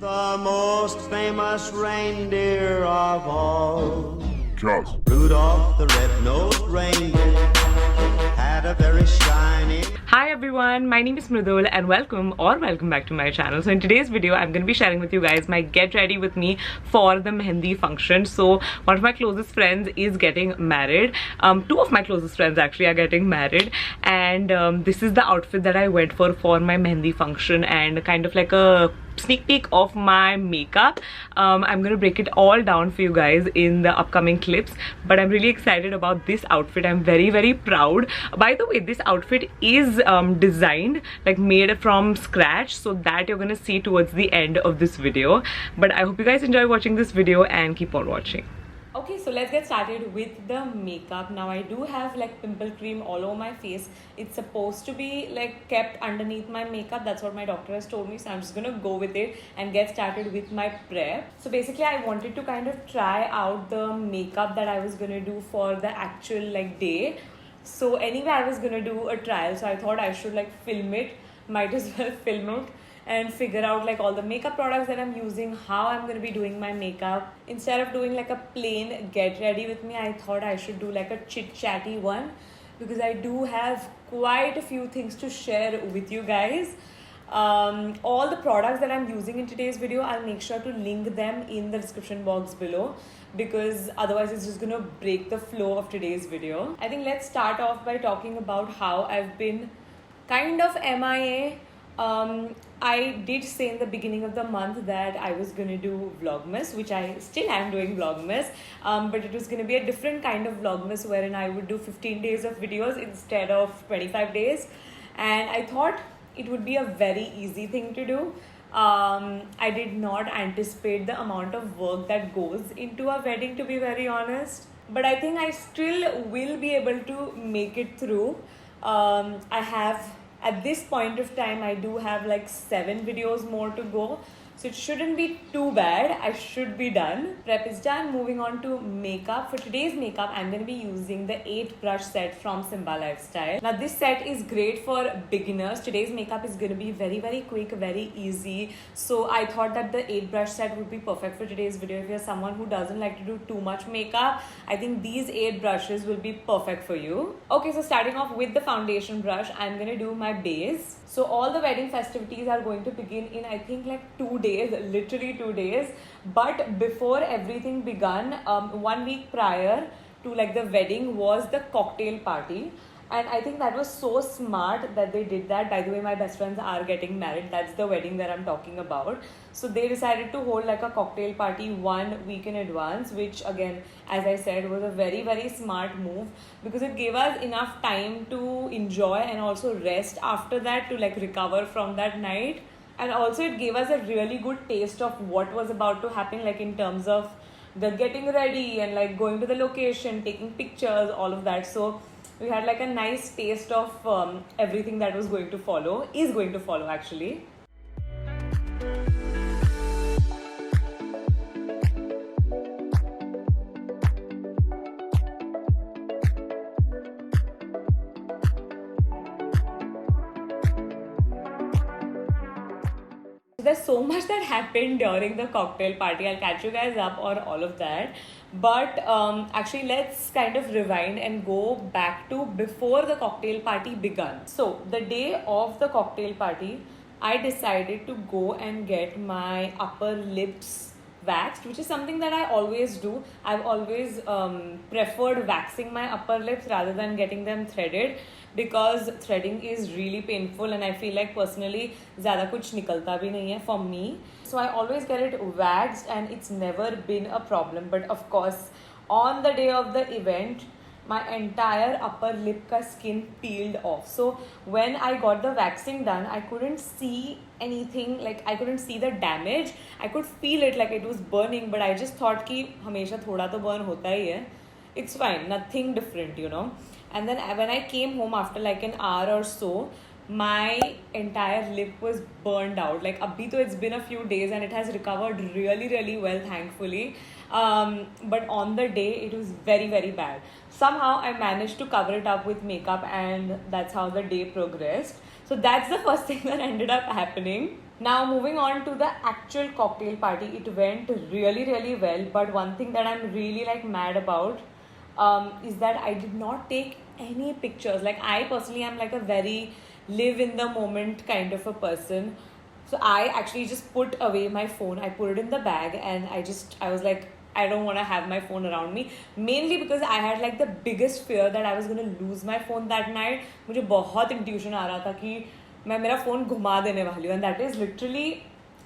The most famous reindeer of all, Charles. Rudolph the red-nosed reindeer, had a very shiny... Hi everyone, my name is Mridul and welcome back to my channel. So in today's video, I'm going to be sharing with you guys my get ready with me for the Mehendi function. So one of my closest friends is getting married. Two of my closest friends actually are getting married, and this is the outfit that I went for my Mehendi function, and kind of like a sneak peek of my makeup. I'm gonna break it all down for you guys in the upcoming clips, but I'm really excited about this outfit. I'm very proud. By the way, this outfit is designed, like made from scratch, so that you're gonna see towards the end of this video. But I hope you guys enjoy watching this video and keep on watching. Okay, so let's get started with the makeup. Now I do have like pimple cream all over my face. It's supposed to be like kept underneath my makeup. That's what my doctor has told me, so I'm just gonna go with it and get started with my prep. So basically I wanted to kind of try out the makeup that I was gonna do for the actual like day. So anyway, I was gonna do a trial, so I thought I should like film it, might as well film it and figure out like all the makeup products that I'm using, how I'm going to be doing my makeup. Instead of doing like a plain get ready with me, I thought I should do like a chit chatty one, because I do have quite a few things to share with you guys. All the products that I'm using in today's video, I'll make sure to link them in the description box below, because otherwise it's just gonna break the flow of today's video. I think let's start off by talking about how I've been kind of MIA. I did say in the beginning of the month that I was going to do Vlogmas, which I still am doing Vlogmas, but it was going to be a different kind of Vlogmas wherein I would do 15 days of videos instead of 25 days. And I thought it would be a very easy thing to do. I did not anticipate the amount of work that goes into a wedding, to be very honest. But I think I still will be able to make it through. At this point of time, I do have like 7 videos more to go, so it shouldn't be too bad. I should be done. Prep is done. Moving on to makeup. For today's makeup, I'm going to be using the 8 brush set from Simba Lifestyle. Now this set is great for beginners. Today's makeup is going to be very quick, very easy. So I thought that the 8 brush set would be perfect for today's video. If you're someone who doesn't like to do too much makeup, I think these 8 brushes will be perfect for you. Okay, so starting off with the foundation brush, I'm going to do my base. So all the wedding festivities are going to begin in, I think, like 2 days, literally 2 days. But before everything begun, 1 week prior to like the wedding was the cocktail party. And I think that was so smart that they did that. By the way, my best friends are getting married. That's the wedding that I'm talking about. So they decided to hold like a cocktail party 1 week in advance, which again, as I said, was a very smart move, because it gave us enough time to enjoy and also rest after that, to like recover from that night. And also it gave us a really good taste of what was about to happen, like in terms of the getting ready and like going to the location, taking pictures, all of that. So we had like a nice taste of everything that is going to follow actually. There's so much that happened during the cocktail party. I'll catch you guys up on all of that. But actually, let's kind of rewind and go back to before the cocktail party began. So the day of the cocktail party, I decided to go and get my upper lips waxed, which is something that I always do. I've always preferred waxing my upper lips rather than getting them threaded, because threading is really painful and I feel like personally ज़्यादा कुछ निकलता भी नहीं है for me. So I always get it waxed and it's never been a problem. But of course, on the day of the event, my entire upper lip ka skin peeled off. So when I got the waxing done, I couldn't see anything, like I couldn't see the damage. I could feel it like it was burning, but I just thought कि हमेशा थोड़ा तो burn होता ही है. It's fine, nothing different, you know. And then when I came home after like an hour or so, my entire lip was burned out. Like abhi to it's been a few days and it has recovered really well, thankfully. But on the day it was very bad. Somehow I managed to cover it up with makeup and that's how the day progressed. So that's the first thing that ended up happening. Now moving on to the actual cocktail party, it went really really well. But one thing that I'm really like mad about is that I did not take any pictures. Like I personally am like a very live in the moment kind of a person. So I actually just put away my phone. I put it in the bag and I was like, I don't want to have my phone around me. Mainly because I had like the biggest fear that I was going to lose my phone that night. मुझे बहुत intuition आ रहा था कि मैं मेरा phone घुमा देने वाली हूँ. And that is literally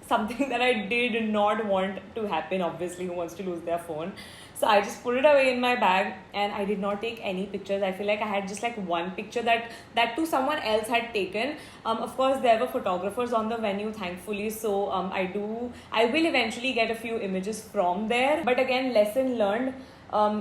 something that I did not want to happen. Obviously, who wants to lose their phone? So I just put it away in my bag and I did not take any pictures. I feel like I had just like one picture that too someone else had taken. Of course, there were photographers on the venue, thankfully. So I will eventually get a few images from there. But again, lesson learned.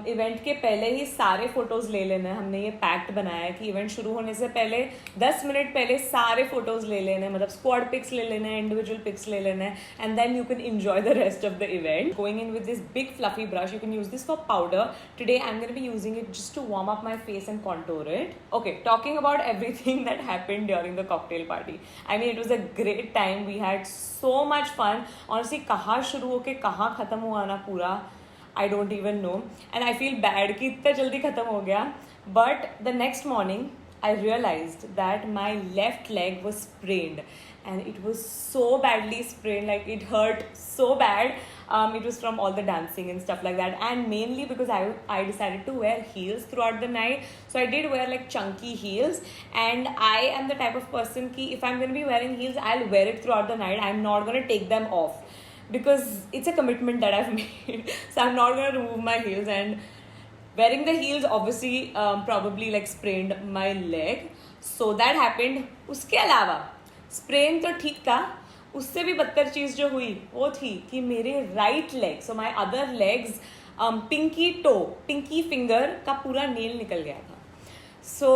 Event के पहले ही सारे photos ले लेने हैं. हमने ये pact बनाया है कि इवेंट शुरू होने से पहले 10 मिनट पहले सारे फोटोज ले लेने हैं. मतलब स्क्वाड पिक्स ले लेने हैं, इंडिविजुअल पिक्स ले लेने हैं, and then you can enjoy the rest of the event. Going in with this big fluffy brush, you can use this for powder. Today I am going to be using it just to warm up my face and contour it. Okay, talking about everything that happened during the cocktail party. I mean it was a great time. We had so much fun. Honestly कहाँ शुरू होके कहाँ खत्म हुआ ना पूरा, I don't even know, and I feel bad कि इतना जल्दी खत्म हो गया. But the next morning I realized that my left leg was sprained, and it was so badly sprained, like it hurt so bad. It was from all the dancing and stuff like that, and mainly because I decided to wear heels throughout the night. So I did wear like chunky heels, and I am the type of person कि if I'm going to be wearing heels, I'll wear it throughout the night. I'm not going to take them off, because it's a commitment that I've made. So I'm not going to remove my heels, and wearing the heels obviously probably like sprained my leg. So that happened. उसके अलावा sprain तो ठीक था, उससे भी बदतर चीज़ जो हुई वो थी कि मेरे right leg, so my other legs, pinky finger का पूरा nail निकल गया था. So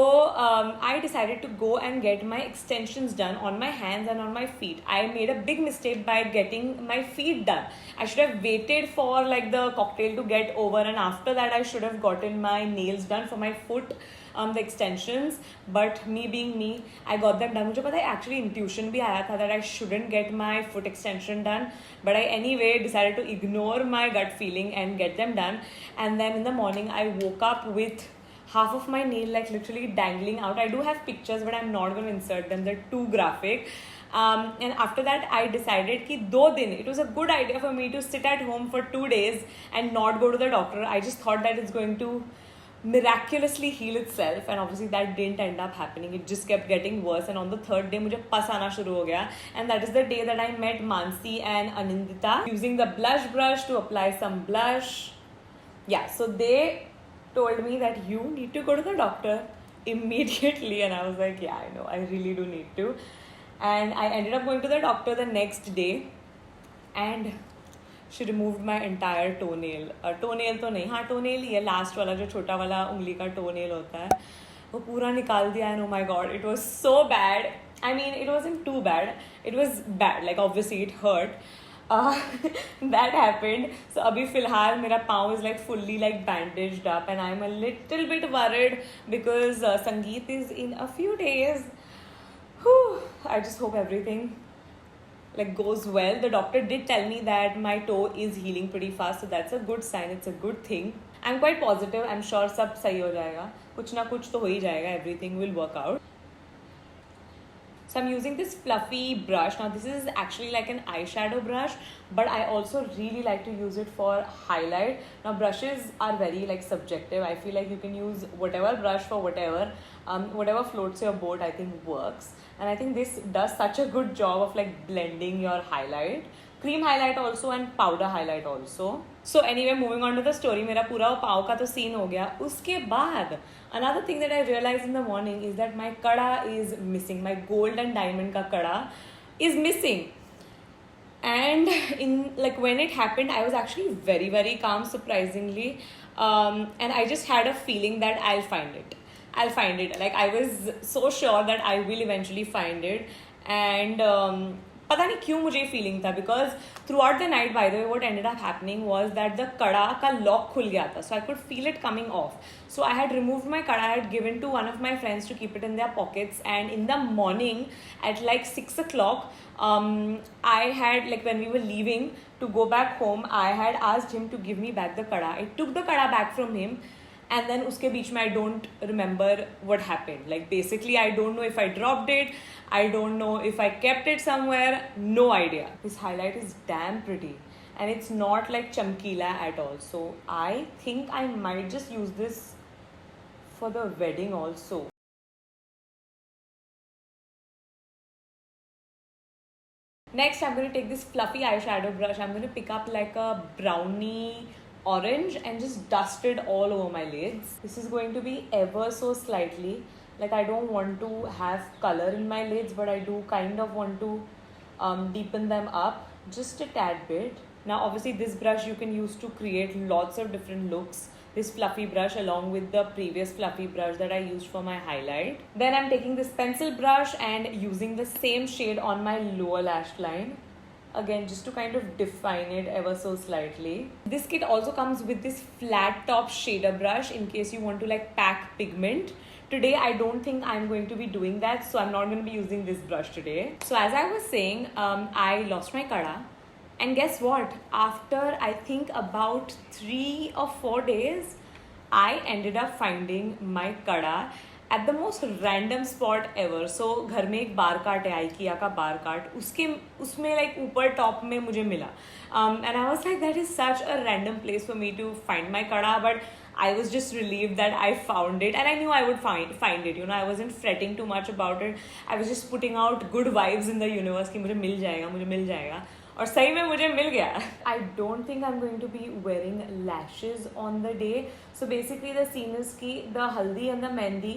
I decided to go and get my extensions done on my hands and on my feet. I made a big mistake by getting my feet done. I should have waited for like the cocktail to get over, and after that I should have gotten my nails done for my foot, the extensions. But me being me, I got them done. मुझे पता है actually intuition भी आया था that I shouldn't get my foot extension done, but I anyway decided to ignore my gut feeling and get them done. And then in the morning I woke up with half of my nail like literally dangling out. I do have pictures, but I'm not going to insert them. They're too graphic. And after that, I decided कि 2 दिन, it was a good idea for me to sit at home for 2 days and not go to the doctor. I just thought that it's going to miraculously heal itself, and obviously that didn't end up happening. It just kept getting worse, and on the 3rd day मुझे पस आना शुरू हो गया. And that is the day that I met Mansi and Anindita using the blush brush to apply some blush. Yeah, so they told me that you need to go to the doctor immediately, and I was like, yeah, I know, I really do need to. And I ended up going to the doctor the next day, and she removed my entire toenail. Toenail तो नहीं, हाँ toenail ही है, last वाला जो छोटा वाला उंगली का toenail होता है, वो पूरा निकाल दिया. And oh my god, it was so bad. I mean, it wasn't too bad, it was bad, like obviously it hurt. That happened. So abhi filhal mera paw is like fully like bandaged up, and I'm a little bit worried because Sangeet is in a few days. Whew, I just hope everything like goes well. The doctor did tell me that my toe is healing pretty fast, so that's a good sign. It's a good thing. I'm quite positive. I'm sure सब सही हो जाएगा. कुछ ना कुछ तो हो ही जाएगा. Everything will work out. So I'm using this fluffy brush. Now this is actually like an eyeshadow brush, but I also really like to use it for highlight. Now brushes are very like subjective. I feel like you can use whatever brush for whatever. Whatever floats your boat I think works. And I think this does such a good job of like blending your highlight. Cream highlight also and powder highlight also. So anyway, moving on to the story. मेरा पूरा पाव का तो scene हो गया. उसके बाद another thing that I realized in the morning is that my kada is missing. My gold and diamond का kada is missing. And in like when it happened, I was actually very very calm, surprisingly, and I just had a feeling that I'll find it. Like I was so sure that I will eventually find it. And पता नहीं क्यों मुझे feeling था, because throughout the night by the way what ended up happening was that the kada का lock खुल गया था, so I could feel it coming off. So I had removed my kada, I had given to one of my friends to keep it in their pockets, and in the morning at like 6 o'clock, I had, like, when we were leaving to go back home, I had asked him to give me back the kada. I took the kada back from him, and then uske beech mein I don't remember what happened. Like, basically I don't know if I dropped it, I don't know if I kept it somewhere, no idea. This highlight is damn pretty, and it's not like chamkila at all, so I think I might just use this for the wedding also. Next, I'm going to take this fluffy eyeshadow brush. I'm going to pick up like a brownie orange and just dust it all over my lids. This is going to be ever so slightly. Like, I don't want to have color in my lids, but I do kind of want to deepen them up just a tad bit. Now, obviously, this brush you can use to create lots of different looks. This fluffy brush along with the previous fluffy brush that I used for my highlight. Then I'm taking this pencil brush and using the same shade on my lower lash line. Again, just to kind of define it ever so slightly. This kit also comes with this flat top shader brush in case you want to like pack pigment. Today, I don't think I'm going to be doing that, so I'm not going to be using this brush today. So as I was saying, I lost my kada. And guess what? After I think about 3 or 4 days, I ended up finding my kada at the most random spot ever. So घर में एक बार काट है, IKEA का बार काट, उसमें like ऊपर top में मुझे मिला. And I was like, that is such a random place for me to find my kada, but I was just relieved that I found it, and I knew I would find it. You know, I wasn't fretting too much about it. I was just putting out good vibes in the universe कि मुझे मिल जाएगा. और सही में मुझे मिल गया. I don't think I'm going to be wearing lashes on the day. So basically the scene is कि the haldi and the mehndi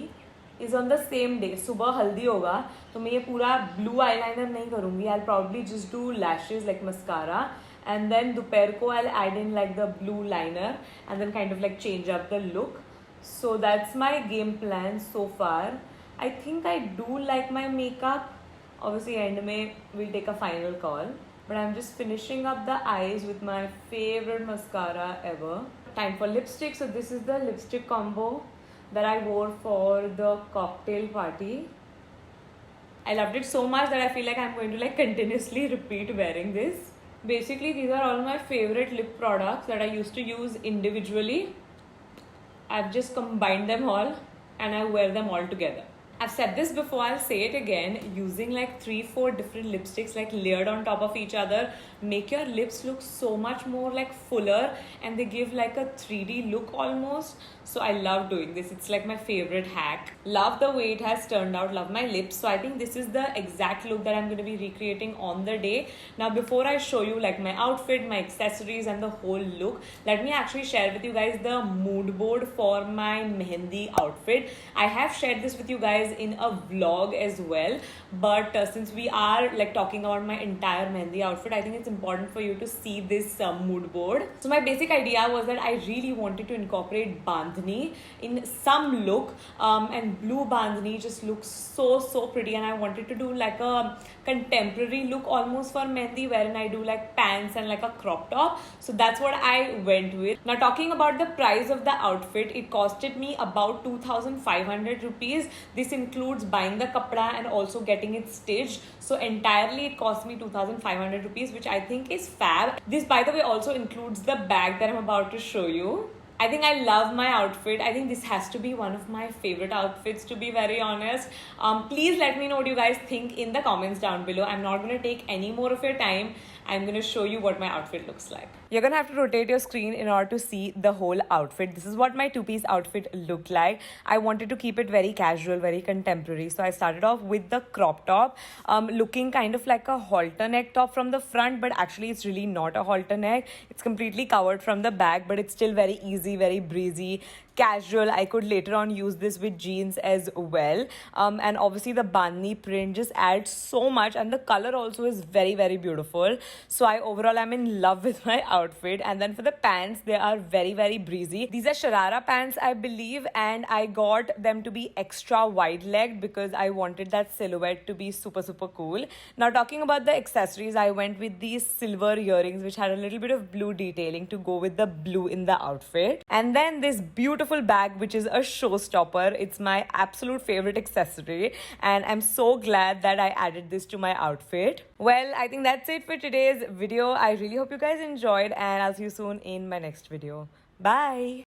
is on the same day. सुबह हल्दी होगा तो मैं ये पूरा blue eyeliner नहीं करूँगी. I'll probably just do lashes like mascara, and then दोपहर को I'll add in like the blue liner and then kind of like change up the look. So that's my game plan so far. I think I do like my makeup. Obviously end में we'll take a final call. But I'm just finishing up the eyes with my favorite mascara ever. Time for lipstick. So this is the lipstick combo that I wore for the cocktail party. I loved it so much that I feel like I'm going to like continuously repeat wearing this. Basically, these are all my favorite lip products that I used to use individually. I've just combined them all and I wear them all together. I've said this before, I'll say it again. Using like 3-4 different lipsticks like layered on top of each other make your lips look so much more like fuller, and they give like a 3D look almost. So I love doing this. It's like my favorite hack. Love the way it has turned out. Love my lips. So I think this is the exact look that I'm going to be recreating on the day. Now before I show you like my outfit, my accessories and the whole look, let me actually share with you guys the mood board for my mehendi outfit. I have shared this with you guys in a vlog as well, but since we are like talking about my entire mehendi outfit, I think it's important for you to see this mood board. So my basic idea was that I really wanted to incorporate bandhani in some look, and blue bandhani just looks so pretty, and I wanted to do like a contemporary look almost for mehendi, wherein I do like pants and like a crop top. So that's what I went with. Now talking about the price of the outfit, it costed me about 2,500 rupees. This includes buying the kapda and also getting it stitched. So entirely it cost me 2,500 rupees, which I think is fab. This, by the way, also includes the bag that I'm about to show you. I think I love my outfit. I think this has to be one of my favorite outfits, to be very honest. Please let me know what you guys think in the comments down below. I'm not going to take any more of your time. I'm going to show you what my outfit looks like. You're going to have to rotate your screen in order to see the whole outfit. This is what my two-piece outfit looked like. I wanted to keep it very casual, very contemporary. So I started off with the crop top, looking kind of like a halter neck top from the front, but actually it's really not a halter neck. It's completely covered from the back, but it's still very easy, very breezy, casual. I could later on use this with jeans as well. And obviously the bandhni print just adds so much, and the color also is very, very beautiful. So I overall am in love with my outfit. And then for the pants, they are very, very breezy. These are sharara pants, I believe, and I got them to be extra wide legged because I wanted that silhouette to be super, super cool. Now talking about the accessories, I went with these silver earrings which had a little bit of blue detailing to go with the blue in the outfit. And then this beautiful bag which is a showstopper. It's my absolute favorite accessory, and I'm so glad that I added this to my outfit. Well, I think that's it for today's video. I really hope you guys enjoyed, and I'll see you soon in my next video. Bye.